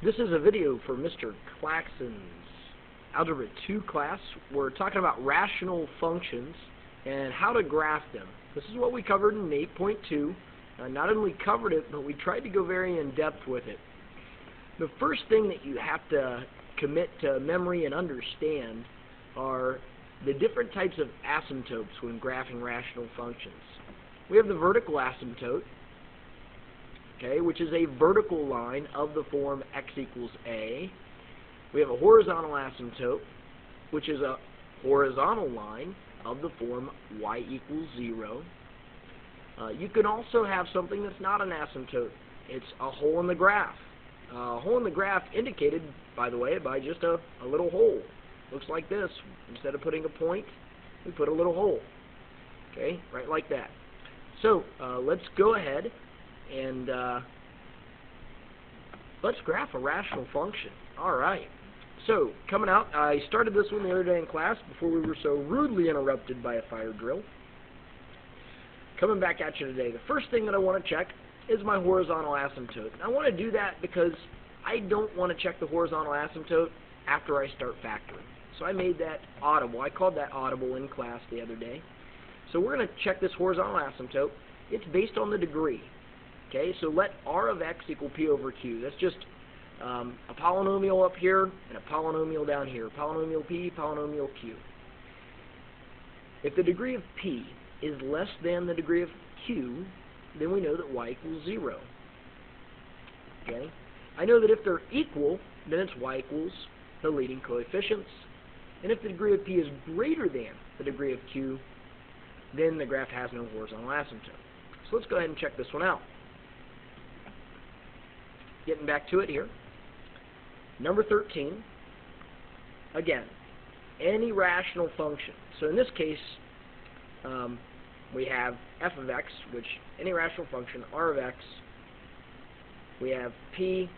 This is a video for Mr. Claxon's Algebra 2 class. We're talking about rational functions and how to graph them. This is what we covered in 8.2. Not only covered it, but we tried to go very in-depth with it. The first thing that you have to commit to memory and understand are the different types of asymptotes when graphing rational functions. We have the vertical asymptote, which is a vertical line of the form x equals a. We have a horizontal asymptote, which is a horizontal line of the form y equals 0. You can also have something that's not an asymptote. It's a hole in the graph. A hole in the graph indicated, by the way, by just a little hole. Looks like this. Instead of putting a point, we put a little hole. Okay, right like that. So let's go ahead and let's graph a rational function. Alright, so coming out, I started this one the other day in class before we were so rudely interrupted by a fire drill. Coming back at you today, the first thing that I want to check is my horizontal asymptote. And I want to do that because I don't want to check the horizontal asymptote after I start factoring. So I made that audible. I called that audible in class the other day. So we're going to check this horizontal asymptote. It's based on the degree. Okay, so let r of x equal p over q. That's just a polynomial up here and a polynomial down here. Polynomial p, polynomial q. If the degree of p is less than the degree of q, then we know that y equals 0. Okay? I know that if they're equal, then it's y equals the leading coefficients. And if the degree of p is greater than the degree of q, then the graph has no horizontal asymptote. So let's go ahead and check this one out. Getting back to it here. Number 13, again, any rational function. So in this case, we have f of x, which any rational function, r of x, we have p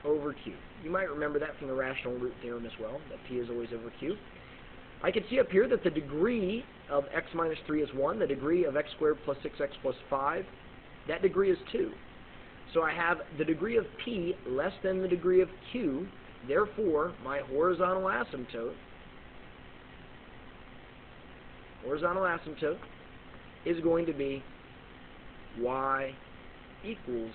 over q. You might remember that from the rational root theorem as well, that p is always over q. I can see up here that the degree of x minus 3 is 1, the degree of x squared plus 6x plus 5, that degree is 2. So I have the degree of p less than the degree of q, therefore my horizontal asymptote is going to be y equals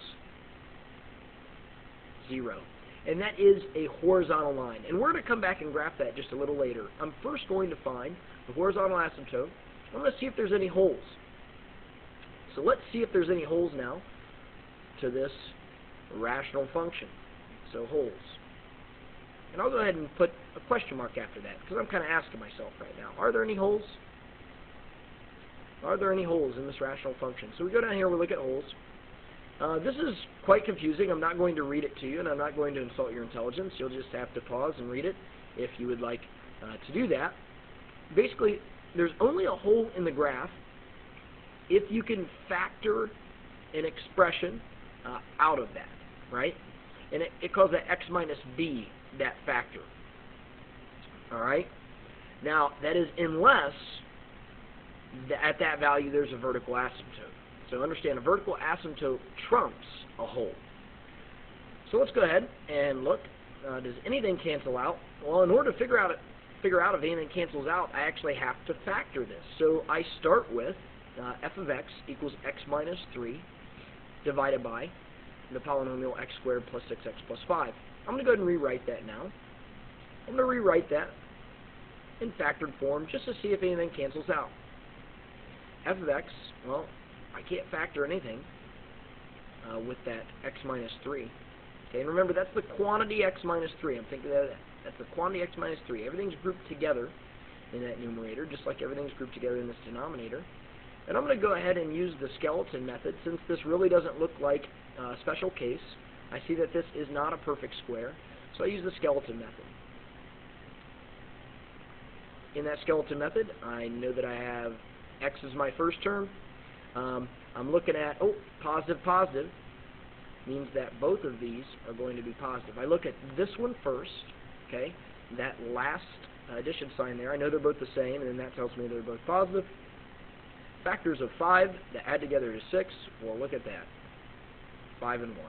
0. And that is a horizontal line. And we're going to come back and graph that just a little later. I'm first going to find the horizontal asymptote. I'm going to see if there's any holes. So let's see if there's any holes now to this rational function. So holes. And I'll go ahead and put a question mark after that, because I'm kind of asking myself right now, are there any holes? Are there any holes in this rational function? So we go down here, we look at holes. This is quite confusing. I'm not going to read it to you, and I'm not going to insult your intelligence. You'll just have to pause and read it if you would like to do that. Basically, there's only a hole in the graph if you can factor an expression out of that, right? And it calls that x minus b, that factor. Alright? Now, that is unless at that value there's a vertical asymptote. So understand, a vertical asymptote trumps a hole. So let's go ahead and look. Does anything cancel out? Well, in order to figure out if anything cancels out, I actually have to factor this. So I start with f of x equals x minus 3 divided by the polynomial x squared plus 6x plus 5. I'm going to go ahead and rewrite that now. I'm going to rewrite that in factored form just to see if anything cancels out. F of x, well, I can't factor anything with that x minus 3. Okay, and remember, that's the quantity x minus 3. I'm thinking that's the quantity x minus 3. Everything's grouped together in that numerator, just like everything's grouped together in this denominator. And I'm going to go ahead and use the skeleton method. Since this really doesn't look like a special case, I see that this is not a perfect square, so I use the skeleton method. In that skeleton method, I know that I have x is my first term. I'm looking at, positive, positive, means that both of these are going to be positive. I look at this one first, okay, that last addition sign there. I know they're both the same, and then that tells me they're both positive. Factors of 5 that add together to 6, well, look at that, 5 and 1.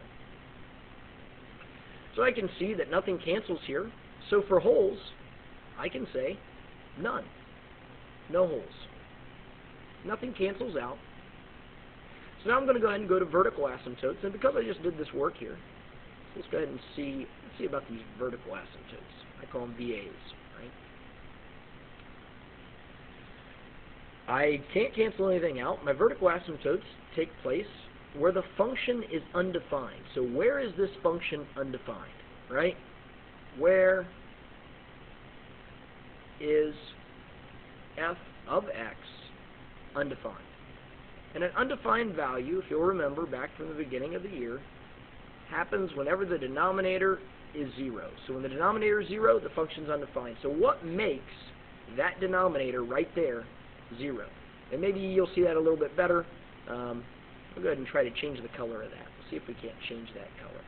So I can see that nothing cancels here. So for holes, I can say none. No holes. Nothing cancels out. So now I'm going to go ahead and go to vertical asymptotes. And because I just did this work here, let's go ahead and see about these vertical asymptotes. I call them VAs, right? I can't cancel anything out. My vertical asymptotes take place where the function is undefined. So where is this function undefined, right? Where is f of x undefined? And an undefined value, if you'll remember back from the beginning of the year, happens whenever the denominator is 0. So when the denominator is 0, the function's undefined. So what makes that denominator right there 0? And maybe you'll see that a little bit better. I'll go ahead and try to change the color of that. Let's see if we can't change that color.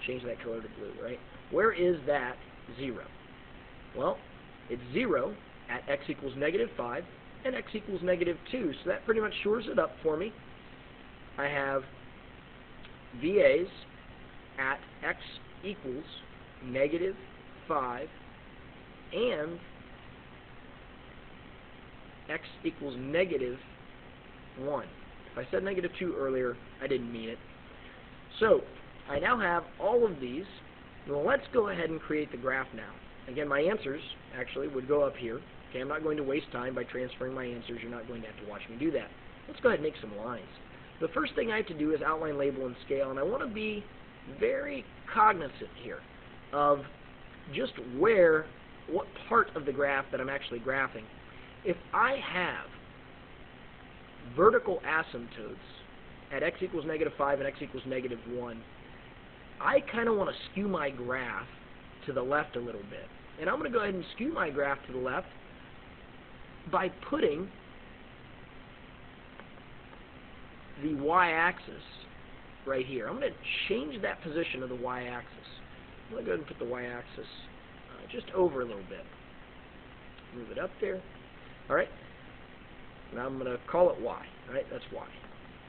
Change that color to blue, right? Where is that 0? Well, it's 0 at x equals -5 and x equals -2. So that pretty much shores it up for me. I have VAs at x equals -5 and x equals -1. If I said -2 earlier, I didn't mean it. So I now have all of these. Well, let's go ahead and create the graph now. Again, my answers actually would go up here. Okay, I'm not going to waste time by transferring my answers. You're not going to have to watch me do that. Let's go ahead and make some lines. The first thing I have to do is outline, label, and scale, and I want to be very cognizant here of just what part of the graph that I'm actually graphing. If I have vertical asymptotes at x equals -5 and x equals -1, I kind of want to skew my graph to the left a little bit. And I'm going to go ahead and skew my graph to the left by putting the y-axis right here. I'm going to change that position of the y-axis. I'm going to go ahead and put the y-axis just over a little bit. Move it up there. All right. Now I'm going to call it y. Right? That's y.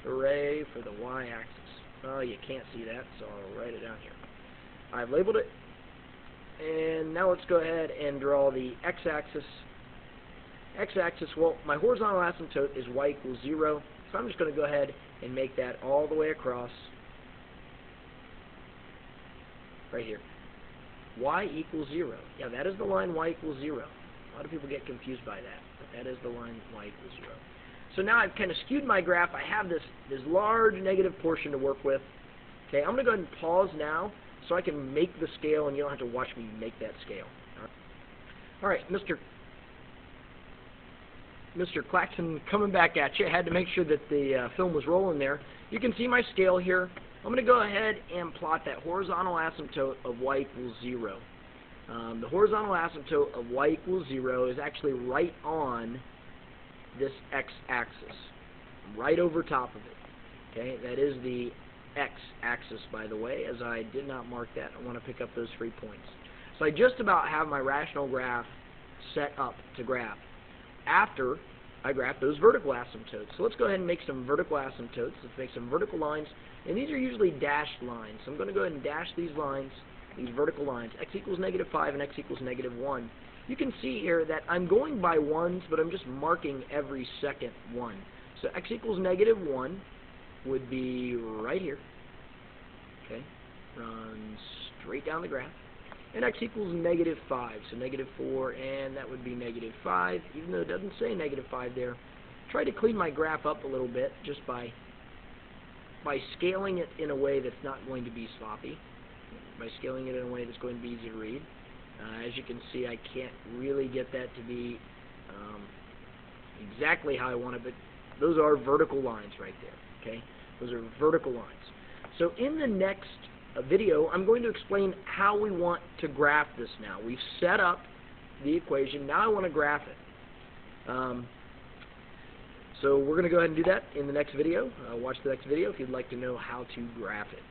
Hooray for the y-axis. Oh, you can't see that, so I'll write it down here. I've labeled it. And now let's go ahead and draw the x-axis. X-axis, well, my horizontal asymptote is y equals 0. So I'm just going to go ahead and make that all the way across right here. Y equals 0. Yeah, that is the line y equals 0. A lot of people get confused by that, but that is the line y equals 0. So now I've kind of skewed my graph. I have this large negative portion to work with. Okay, I'm going to go ahead and pause now so I can make the scale, and you don't have to watch me make that scale. All right, Mr. Claxton coming back at you. I had to make sure that the film was rolling there. You can see my scale here. I'm going to go ahead and plot that horizontal asymptote of y equals 0. The horizontal asymptote of y equals 0 is actually right on this x-axis, right over top of it. Okay, that is the x-axis, by the way, as I did not mark that. I want to pick up those 3 points. So I just about have my rational graph set up to graph after I graph those vertical asymptotes. So let's go ahead and make some vertical asymptotes. Let's make some vertical lines, and these are usually dashed lines. So I'm going to go ahead and dash these lines, these vertical lines, x equals -5 and x equals -1. You can see here that I'm going by ones, but I'm just marking every second one. So x equals -1 would be right here. Okay, run straight down the graph. And x equals -5, so -4, and that would be -5, even though it doesn't say -5 there. Try to clean my graph up a little bit just by scaling it in a way that's not going to be sloppy, by scaling it in a way that's going to be easy to read. As you can see, I can't really get that to be exactly how I want it, but those are vertical lines right there. Okay, those are vertical lines. So in the next video, I'm going to explain how we want to graph this now. We've set up the equation. Now I want to graph it. So we're going to go ahead and do that in the next video. Watch the next video if you'd like to know how to graph it.